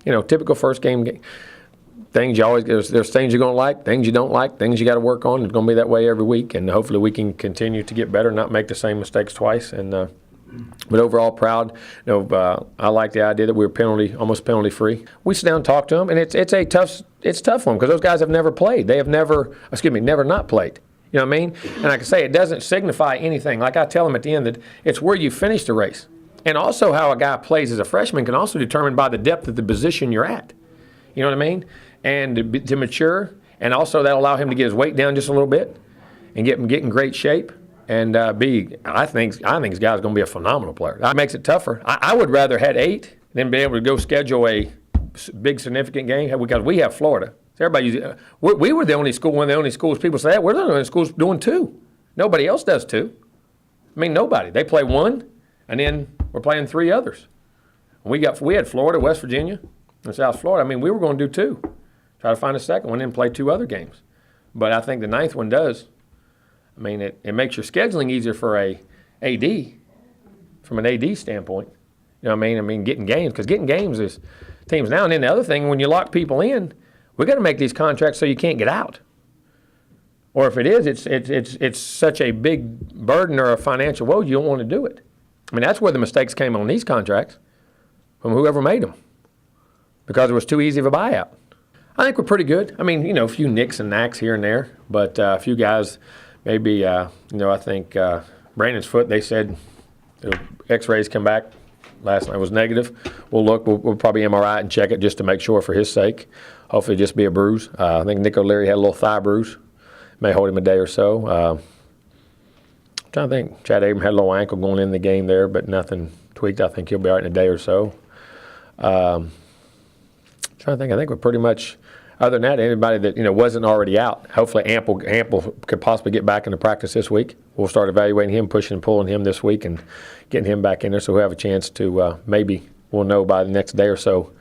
typical first game things. You always there's things you're gonna like, things you don't like, things you got to work on. It's gonna be that way every week, and hopefully we can continue to get better, not make the same mistakes twice. And but overall, proud. I like the idea that we were almost penalty free. We sit down and talk to them, and it's tough for them because those guys have never played. They have never not played. You know what I mean? And like I say, it doesn't signify anything. Like I tell them at the end that it's where you finish the race. And also how a guy plays as a freshman can also determine by the depth of the position you're at. You know what I mean? And to mature, and also that'll allow him to get his weight down just a little bit and get in great shape. And I think this guy's going to be a phenomenal player. That makes it tougher. I would rather had 8 than be able to go schedule a big significant game because we have Florida. So everybody, we were the only school, one of the only schools people say, we're the only schools doing 2. Nobody else does 2. I mean, nobody. They play 1, and then we're playing 3 others. We had Florida, West Virginia, and South Florida. I mean, we were going to do 2. Try to find a second one and play 2 other games. But I think the 9th one does. I mean, it makes your scheduling easier for a AD, from an AD standpoint. You know what I mean? I mean, getting games, because getting games is teams now. And then the other thing, when you lock people in, we got to make these contracts so you can't get out. Or if it is, it's such a big burden or a financial woe, you don't want to do it. I mean, that's where the mistakes came on these contracts from whoever made them, because it was too easy of a buyout. I think we're pretty good. I mean, a few nicks and knacks here and there, but a few guys maybe, I think Brandon's foot, they said the x-rays come back last night was negative. We'll look. We'll probably MRI and check it just to make sure for his sake. Hopefully just be a bruise. I think Nick O'Leary had a little thigh bruise. May hold him a day or so. I'm trying to think. Chad Abram had a little ankle going in the game there, but nothing tweaked. I think he'll be all right in a day or so. Trying to think. I think we're pretty much, other than that, anybody that wasn't already out. Hopefully Ample could possibly get back into practice this week. We'll start evaluating him, pushing and pulling him this week, and getting him back in there, so we'll have a chance to maybe we'll know by the next day or so.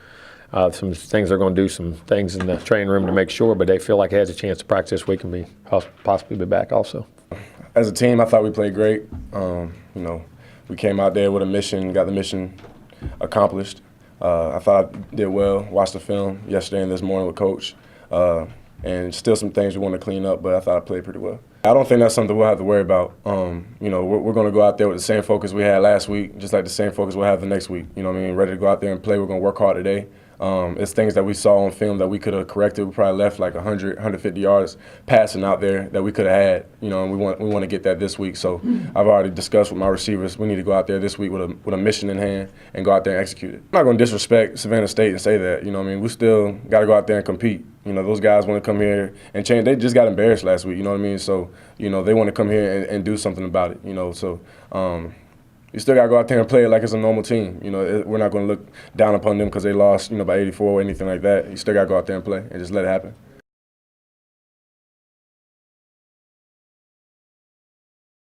Some things they're going to do, some things in the training room to make sure, but they feel like he has a chance to practice this week and possibly be back also. As a team, I thought we played great. We came out there with a mission, got the mission accomplished. I thought I did well. Watched the film yesterday and this morning with Coach, and still some things we want to clean up, but I thought I played pretty well. I don't think that's something we'll have to worry about. We're going to go out there with the same focus we had last week, just like the same focus we'll have the next week. Ready to go out there and play. We're going to work hard today. It's things that we saw on film that we could have corrected. We probably left like 100, 150 yards passing out there that we could have had, and we want to get that this week. So I've already discussed with my receivers. We need to go out there this week with a mission in hand and go out there and execute it. I'm not going to disrespect Savannah State and say that. We still got to go out there and compete. Those guys want to come here and change. They just got embarrassed last week. You know what I mean? So they want to come here and do something about it. So. You still got to go out there and play it like it's a normal team. We're not going to look down upon them because they lost, by 84 or anything like that. You still got to go out there and play and just let it happen.